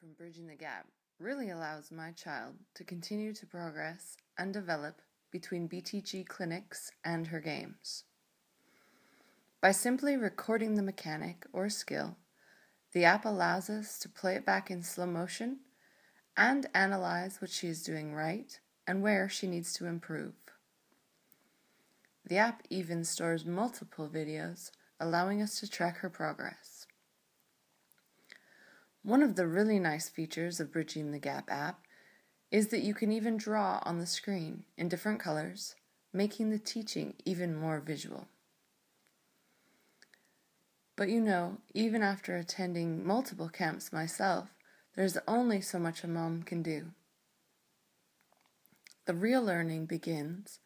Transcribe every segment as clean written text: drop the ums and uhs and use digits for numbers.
from bridging the gap really allows my child to continue to progress and develop between BTG clinics and her games. By simply recording the mechanic or skill, the app allows us to play it back in slow motion and analyze what she is doing right and where she needs to improve. The app even stores multiple videos, allowing us to track her progress. One of the really nice features of Bridging the Gap app is that you can even draw on the screen in different colors, making the teaching even more visual. But even after attending multiple camps myself, there's only so much a mom can do. The real learning begins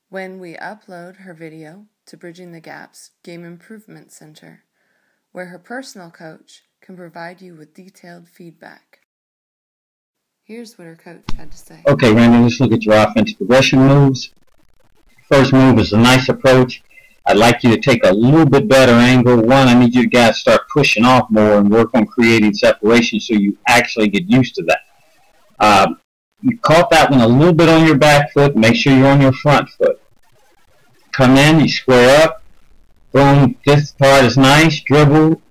when we upload her video to Bridging the Gap's Game Improvement Center, where her personal coach can provide you with detailed feedback. Here's what her coach had to say. Okay, Randy, let's look at your offensive progression moves. First move is a nice approach. I'd like you to take a little bit better angle. One, I need you guys to start pushing off more and work on creating separation so you actually get used to that. You caught that one a little bit on your back foot. Make sure you're on your front foot. Come in, you square up. Boom, this part is nice. Dribble.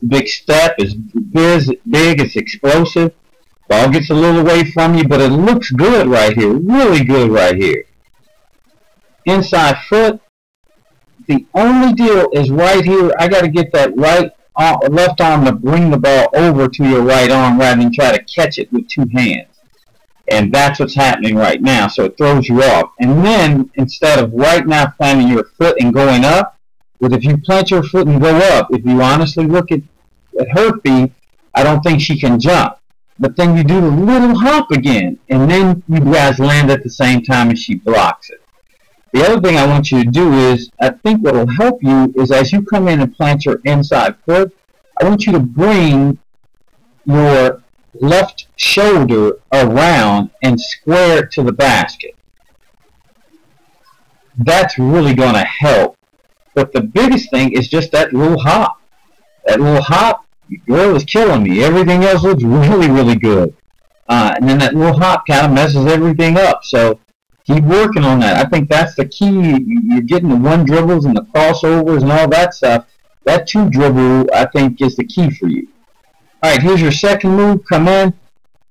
Big step is big, it's explosive. Ball gets a little away from you, but it looks good right here. Really good right here. Inside foot. The only deal is right here. I got to get that left arm to bring the ball over to your right arm rather than try to catch it with two hands. And that's what's happening right now. So it throws you off. And then instead of right now planting your foot and going up, but if you plant your foot and go up, if you honestly look at her feet, I don't think she can jump. But then you do the little hop again, and then you guys land at the same time as she blocks it. The other thing I want you to do is, I think what will help you is as you come in and plant your inside foot, I want you to bring your left shoulder around and square it to the basket. That's really going to help. But the biggest thing is just that little hop. That little hop, your girl is killing me. Everything else looks really, really good. And then that little hop kind of messes everything up. So keep working on that. I think that's the key. You're getting the one dribbles and the crossovers and all that stuff. That two dribble, I think, is the key for you. All right, here's your second move. Come in.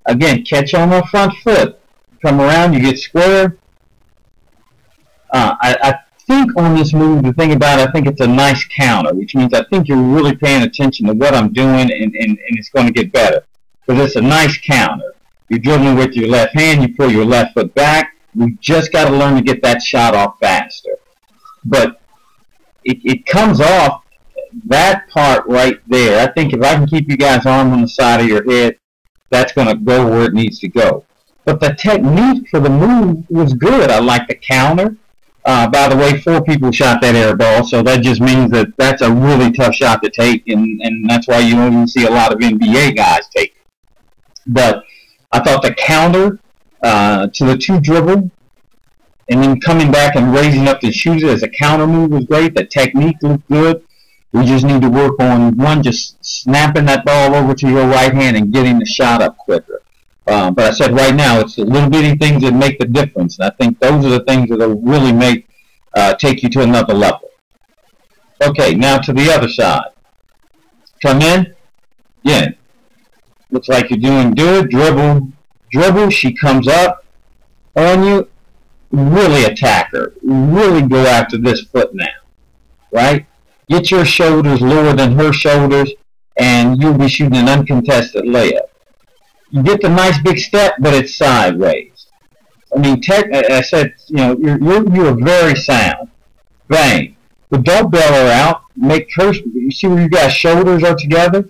Again, catch on the front foot. Come around, you get square. I think on this move, the thing about it, I think it's a nice counter, which means I think you're really paying attention to what I'm doing, and it's going to get better. Because it's a nice counter. You're dribbling with your left hand, you pull your left foot back. We just got to learn to get that shot off faster. But it comes off, that part right there. I think if I can keep you guys' arm on the side of your head, that's going to go where it needs to go. But the technique for the move was good. I like the counter. By the way, 4 people shot that air ball, so that just means that that's a really tough shot to take, and that's why you don't even see a lot of NBA guys take it. But I thought the counter to the two dribble, and then coming back and raising up the shoes as a counter move was great. The technique looked good. We just need to work on, one, just snapping that ball over to your right hand and getting the shot up quicker. But I said right now, it's the little bitty things that make the difference. And I think those are the things that will really take you to another level. Okay, now to the other side. Come in. Yeah. Looks like you're doing good. Dribble. She comes up on you. Really attack her. Really go after this foot now. Right? Get your shoulders lower than her shoulders, and you'll be shooting an uncontested layup. You get the nice big step, but it's sideways. I mean, I said, you're very sound. Bang. But don't bail her out. Make her, you see where you guys' shoulders are together?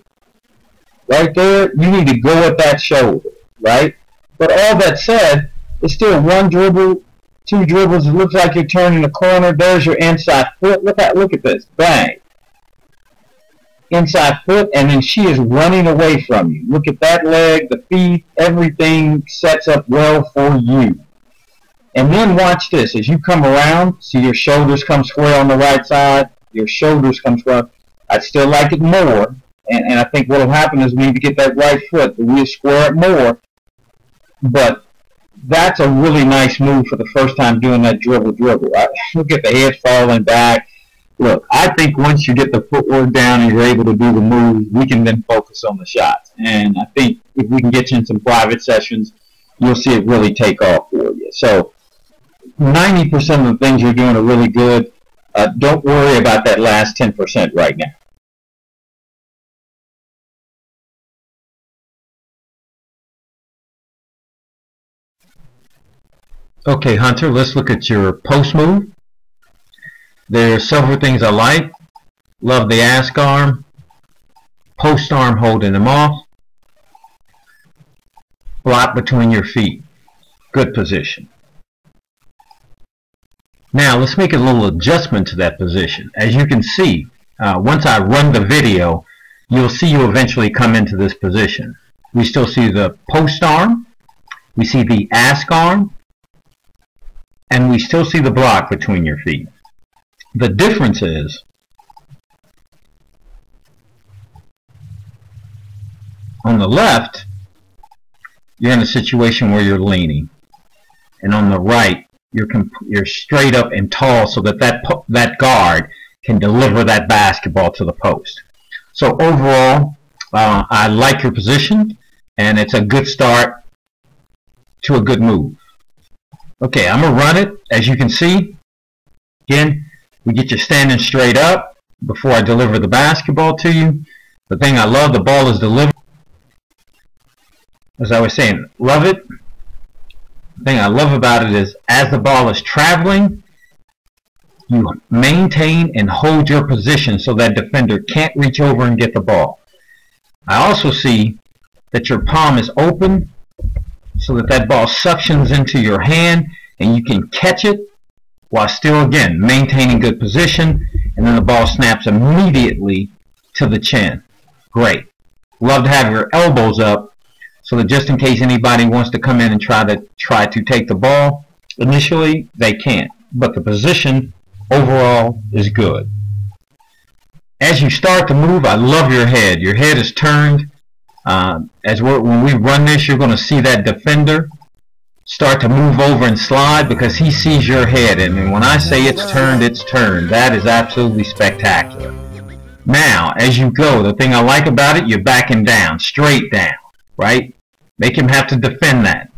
Right there, you need to go at that shoulder, right? But all that said, it's still one dribble, two dribbles. It looks like you're turning the corner. There's your inside foot. Look at this. Bang. Inside foot, and then she is running away from you. Look at that leg, the feet, everything sets up well for you. And then watch this. As you come around, see your shoulders come square on the right side. Your shoulders come square. I'd still like it more. And I think what will happen is we need to get that right foot, we'll square it more. But that's a really nice move for the first time doing that dribble. Right? Look at the head falling back. Look, I think once you get the footwork down and you're able to do the move, we can then focus on the shots. And I think if we can get you in some private sessions, you'll see it really take off for you. So 90% of the things you're doing are really good. Don't worry about that last 10% right now. Okay, Hunter, let's look at your post move. There are several things I like. Love the ask arm, post arm holding them off, block between your feet. Good position. Now let's make a little adjustment to that position. As you can see, once I run the video, you'll see you eventually come into this position. We still see the post arm, we see the ask arm, and we still see the block between your feet. The difference is on the left, you're in a situation where you're leaning, and on the right, you're straight up and tall so that that guard can deliver that basketball to the post. So overall, I like your position, and it's a good start to a good move. Okay, I'm going to run it. As you can see, again, we get you standing straight up before I deliver the basketball to you. The thing I love, the ball is delivered. As I was saying, love it. The thing I love about it is as the ball is traveling, you maintain and hold your position so that defender can't reach over and get the ball. I also see that your palm is open so that that ball suctions into your hand and you can catch it while still, again, maintaining good position, and then the ball snaps immediately to the chin. Great. Love to have your elbows up so that just in case anybody wants to come in and try to take the ball, initially they can't. But the position overall is good. As you start to move, I love your head. Your head is turned. When we run this, you're going to see that defender start to move over and slide because he sees your head. And when I say it's turned, it's turned. That is absolutely spectacular. Now, as you go, the thing I like about it, you're backing down, straight down, right? Make him have to defend that.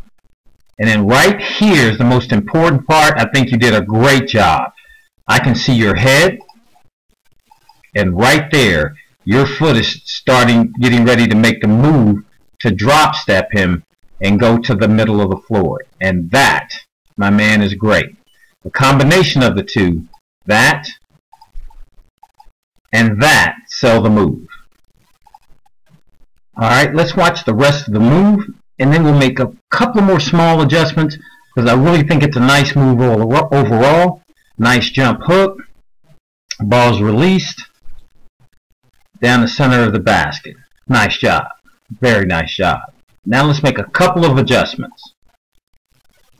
And then right here is the most important part. I think you did a great job. I can see your head, and right there, your foot is getting ready to make the move to drop step him and go to the middle of the floor. And that, my man, is great. The combination of the two, that and that, sell the move. Alright, let's watch the rest of the move, and then we'll make a couple more small adjustments because I really think it's a nice move overall. Nice jump hook. Ball's released down the center of the basket. Nice job. Very nice job. Now let's make a couple of adjustments.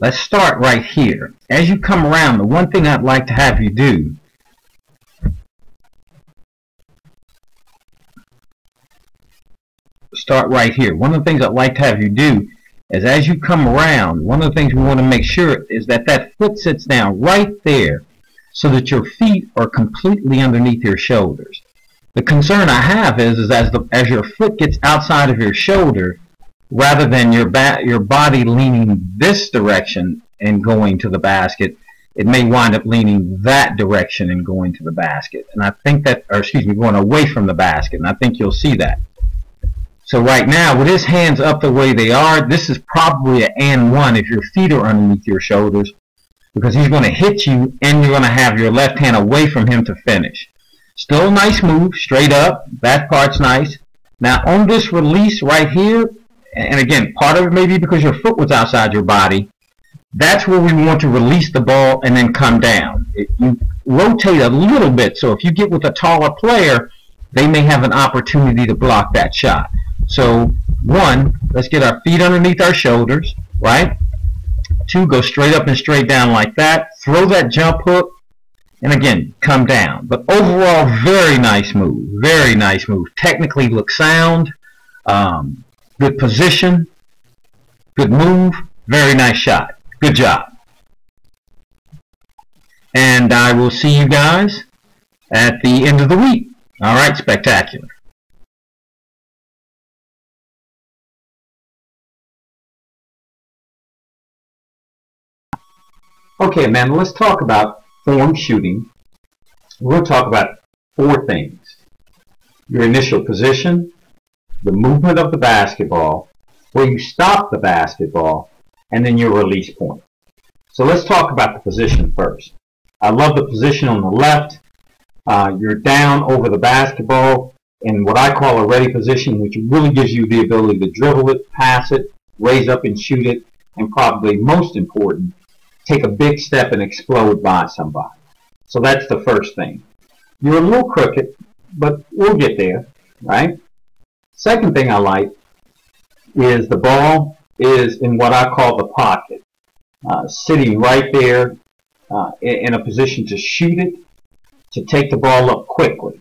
Let's start right here. As you come around, the one thing I'd like to have you do start right here. One of the things I'd like to have you do is as you come around, one of the things we want to make sure is that that foot sits down right there so that your feet are completely underneath your shoulders. The concern I have is as your foot gets outside of your shoulder, rather than your body leaning this direction and going to the basket, it may wind up leaning that direction and going to the basket. And I think that, going away from the basket, and I think you'll see that. So right now, with his hands up the way they are, this is probably an and one if your feet are underneath your shoulders, because he's going to hit you and you're going to have your left hand away from him to finish. Still a nice move, straight up. That part's nice. Now on this release right here, and again, part of it may be because your foot was outside your body, that's where we want to release the ball and then come down. You rotate a little bit, so if you get with a taller player, they may have an opportunity to block that shot. So, one, let's get our feet underneath our shoulders, right? Two, go straight up and straight down like that. Throw that jump hook and again, come down. But overall, very nice move. Very nice move. Technically looks sound. Good position. Good move. Very nice shot. Good job. And I will see you guys at the end of the week. All right, spectacular. Okay, man, let's talk about form shooting. We're going to talk about 4 things. Your initial position, the movement of the basketball, where you stop the basketball, and then your release point. So let's talk about the position first. I love the position on the left. You're down over the basketball in what I call a ready position, which really gives you the ability to dribble it, pass it, raise up and shoot it, and probably most important, take a big step and explode by somebody. So that's the first thing. You're a little crooked, but we'll get there, right? Second thing I like is the ball is in what I call the pocket, sitting right there in a position to shoot it, to take the ball up quickly.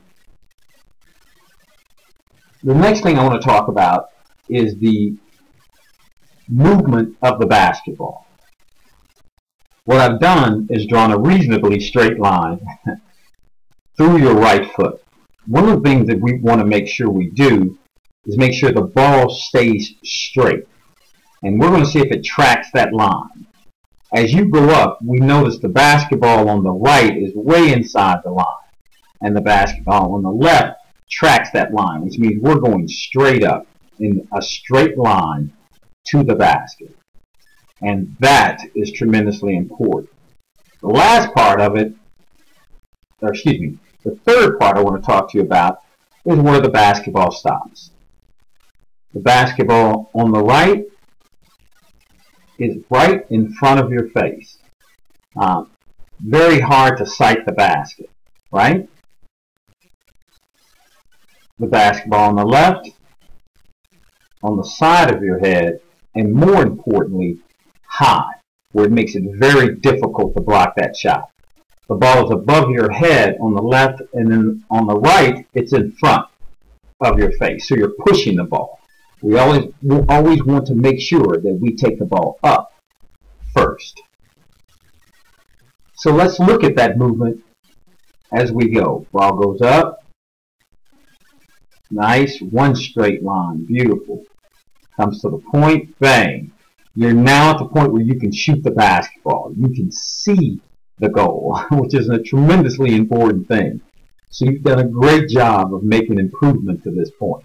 The next thing I want to talk about is the movement of the basketball. What I've done is drawn a reasonably straight line through your right foot. One of the things that we want to make sure we do is make sure the ball stays straight. And we're going to see if it tracks that line. As you go up, we notice the basketball on the right is way inside the line. And the basketball on the left tracks that line, which means we're going straight up in a straight line to the basket. And that is tremendously important. The last part of it, or excuse me, the third part I want to talk to you about is where the basketball stops. The basketball on the right is right in front of your face. Very hard to sight the basket, right? The basketball on the left, on the side of your head, and more importantly, high, where it makes it very difficult to block that shot. The ball is above your head on the left, and then on the right, it's in front of your face. So you're pushing the ball. We always want to make sure that we take the ball up first. So let's look at that movement as we go. Ball goes up. Nice. One straight line. Beautiful. Comes to the point. Bang. You're now at the point where you can shoot the basketball. You can see the goal, which is a tremendously important thing. So you've done a great job of making improvement to this point.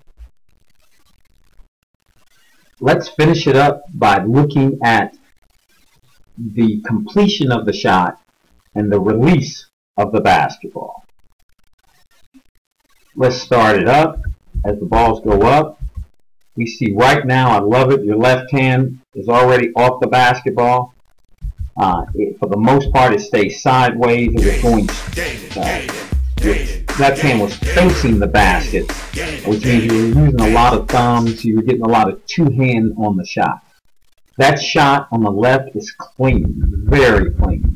Let's finish it up by looking at the completion of the shot and the release of the basketball. Let's start it up. As the balls go up, we see right now, I love it, your left hand is already off the basketball. For the most part, it stays sideways. It was going, your left hand was facing the basket, which means you were using a lot of thumbs. You were getting a lot of two-hand on the shot. That shot on the left is clean, very clean.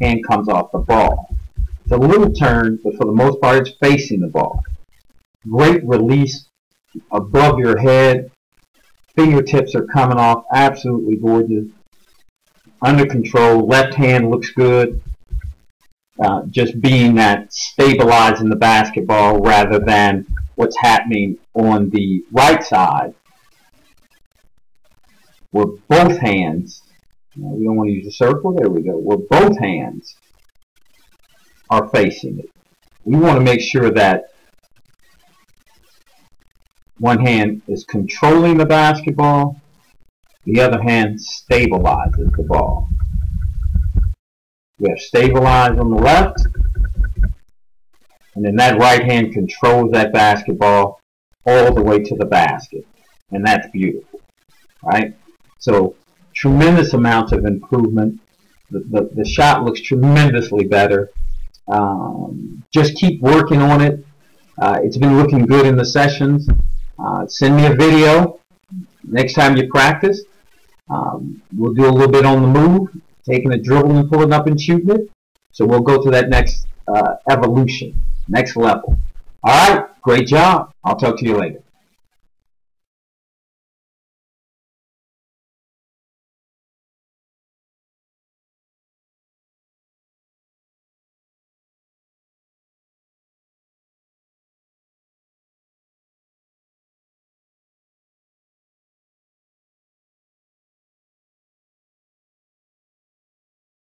Hand comes off the ball. It's a little turn, but for the most part, it's facing the ball. Great release above your head. Fingertips are coming off, absolutely gorgeous. Under control, left hand looks good. Just being that stabilizing the basketball rather than what's happening on the right side, where both hands, we don't want to use a circle, there we go, where both hands are facing it. We want to make sure that one hand is controlling the basketball, the other hand stabilizes the ball. We have stabilize on the left, and then that right hand controls that basketball all the way to the basket, and that's beautiful, right? So tremendous amounts of improvement. The shot looks tremendously better. Just keep working on it. It's been looking good in the sessions. Send me a video next time you practice. We'll do a little bit on the move, taking a dribble and pulling up and shooting it. So we'll go to that next evolution, next level. All right, great job. I'll talk to you later.